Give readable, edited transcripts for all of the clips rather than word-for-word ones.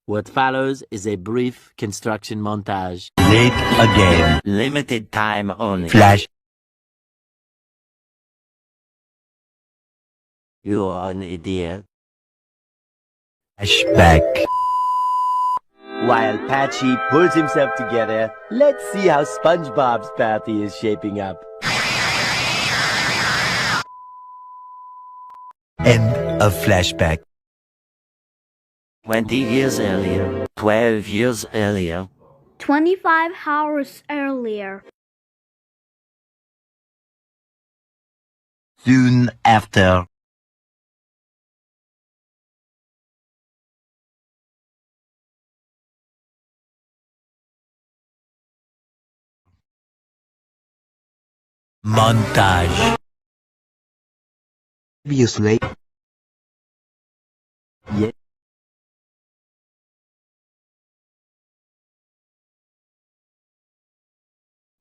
What follows is a brief construction montage. Late again. Limited time only. Flash. You are an idiot. Flashback. While Patchy pulls himself together, let's see how SpongeBob's party is shaping up. End of flashback. 20 years earlier. 12 years earlier. 25 hours earlier. Soon after. Montage. Previously. Yeah.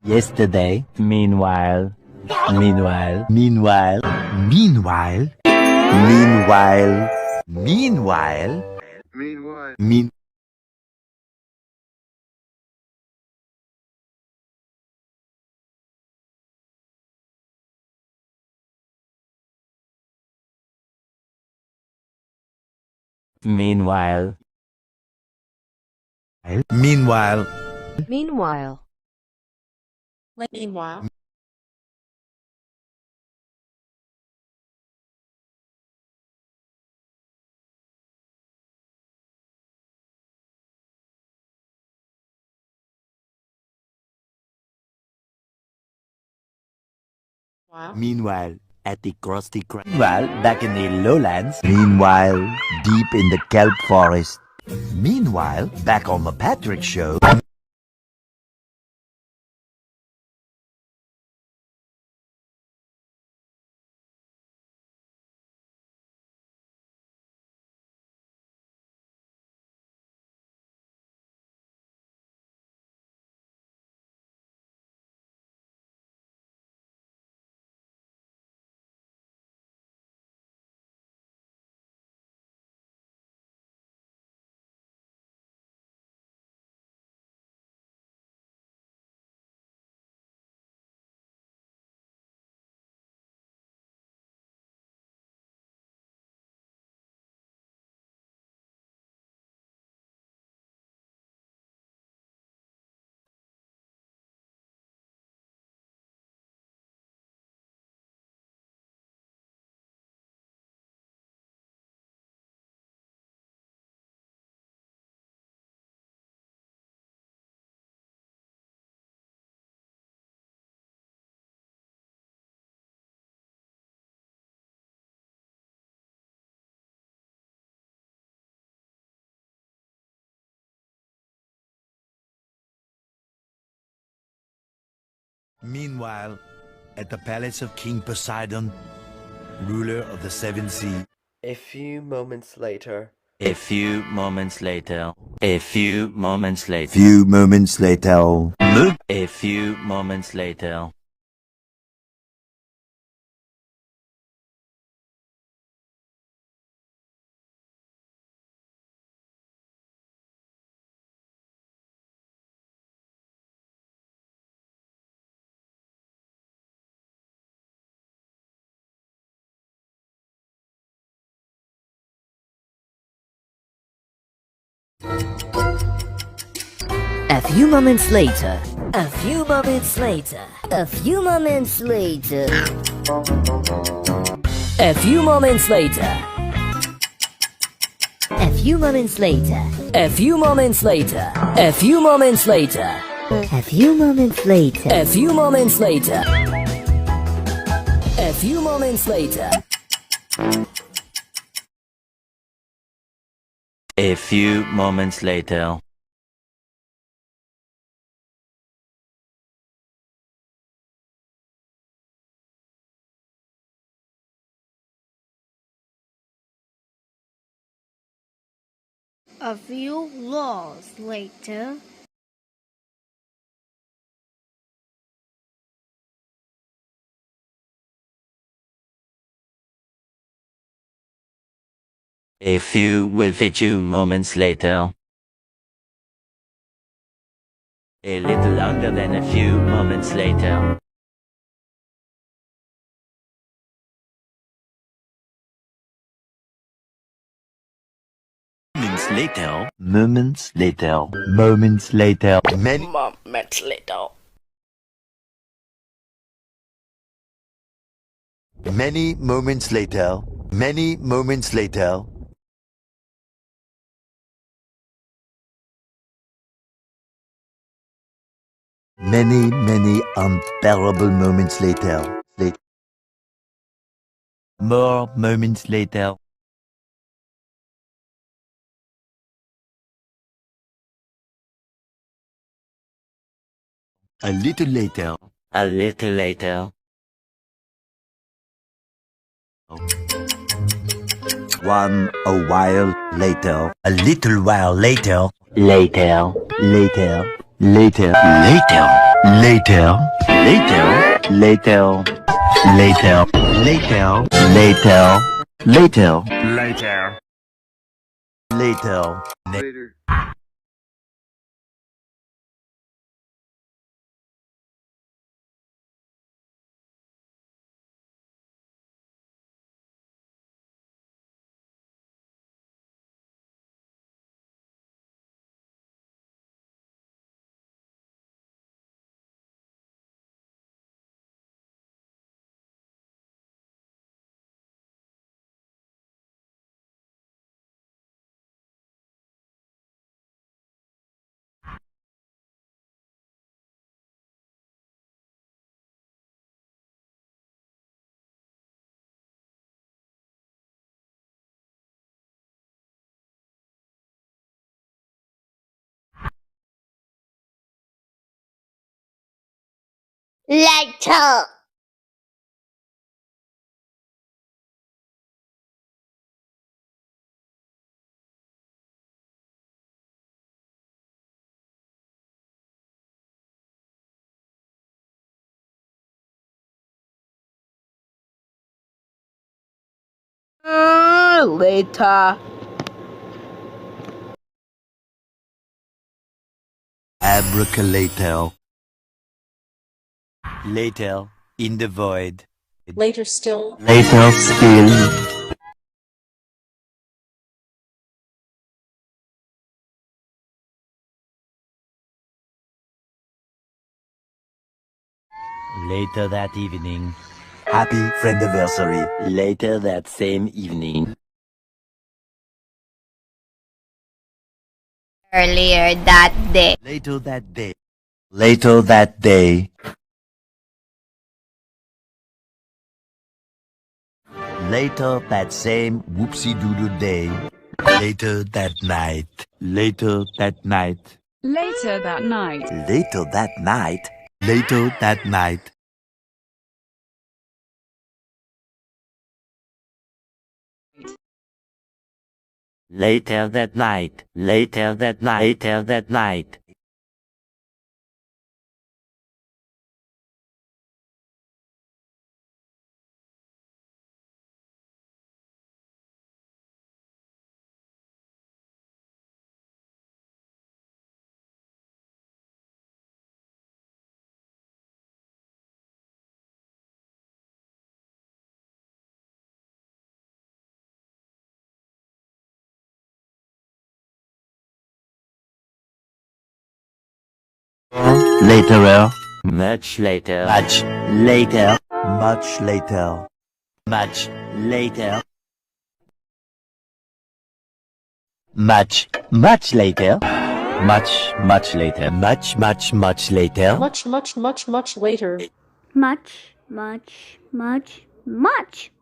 Yesterday. Meanwhile. Meanwhile. Meanwhile. Meanwhile. Meanwhile. Meanwhile. Meanwhile. Meanwhile. Meanwhile. Meanwhile. Meanwhile. Meanwhile, at the Krusty Krab. Meanwhile, back in the lowlands. Meanwhile, deep in the kelp forest. Meanwhile, back on the Patrick Show. Meanwhile, at the palace of King Poseidon, ruler of the seven seas. A few moments later. A few moments later. A few moments later. Few moments later. A few moments later. A few moments later. A few moments later. A few moments later. A few moments later. A few moments later. A few moments later. A few moments later. A few moments later. A few moments later. A few moments later. A few moments later. A few laws later. A few moments later. A little longer than a few moments later. Moments later. Moments later. Moments later. Many moments later. Many moments later. Many moments later. Many unbearable moments later. More moments later. A little later. A little later. A while later. A little while later. Later. Later. Later. Later. Later. Later. Later. Later. Later. Later. Later. Later. Later. Later. Later. Later. Abracalater. Later. In the void. Later still. Later still. Later that evening. Happy friendiversary. Later that same evening. Earlier that day. Later that day. Later that day. Later that same whoopsie-doodle day. Later that night. Later that night. Later that night. Later that night. Later that night. Later that night. Later that night. Later that night. Later. Much later. Much later. Much later. Much later. Much later. Much later. Much later. Much later. Much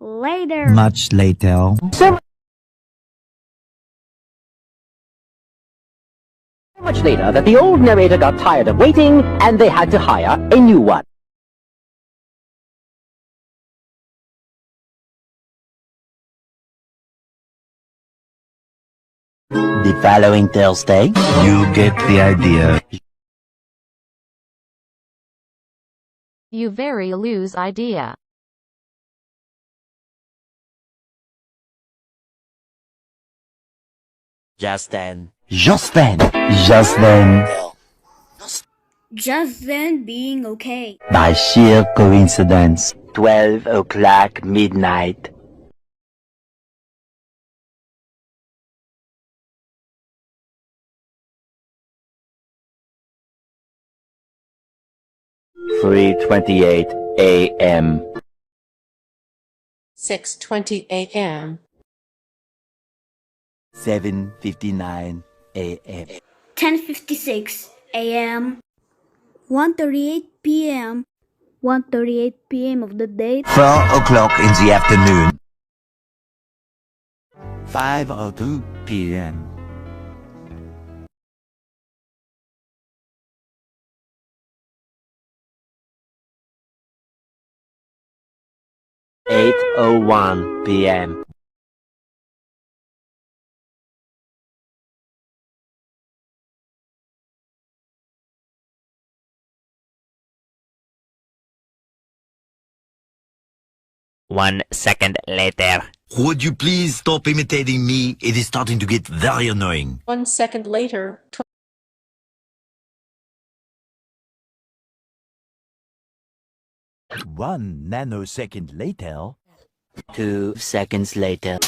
later. Much later. So much later that the old narrator got tired of waiting and they had to hire a new one. The following Thursday, you get the idea. You very loose idea. Just then. Just then. Just then. Just then being okay. By sheer coincidence, 12 o'clock midnight. "3:28 a.m. 6:20 a.m. 7:59 a.m. 10:56 a.m. 1:38 p.m. 1:38 p.m. of the day. 4 o'clock in the afternoon. 5:02 p.m. 8:01 p.m. 1 second later. Would you please stop imitating me? It is starting to get very annoying. 1 second later. 1 nanosecond later. 2 seconds later.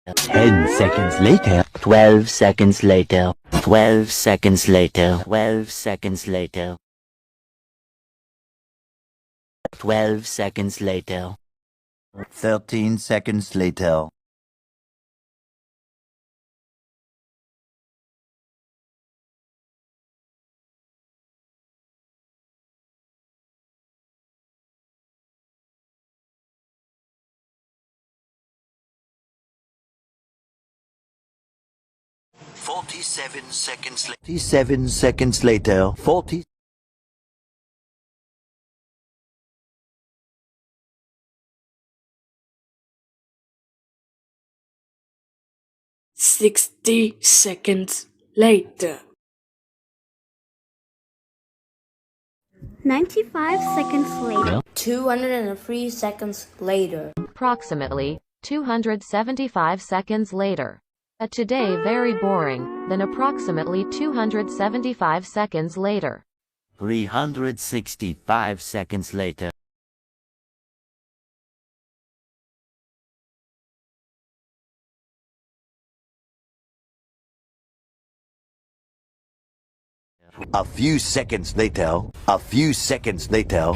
10 seconds later. 12 seconds later. 12 seconds later. 12 seconds later. 12 seconds later. 13 seconds later. 47 seconds later. 47 seconds later. 40. 60 seconds later. 95 seconds later. 203 seconds later. Approximately 275 seconds later. A today very boring, then approximately 275 seconds later. 365 seconds later. 'A few seconds later. 'A few seconds later.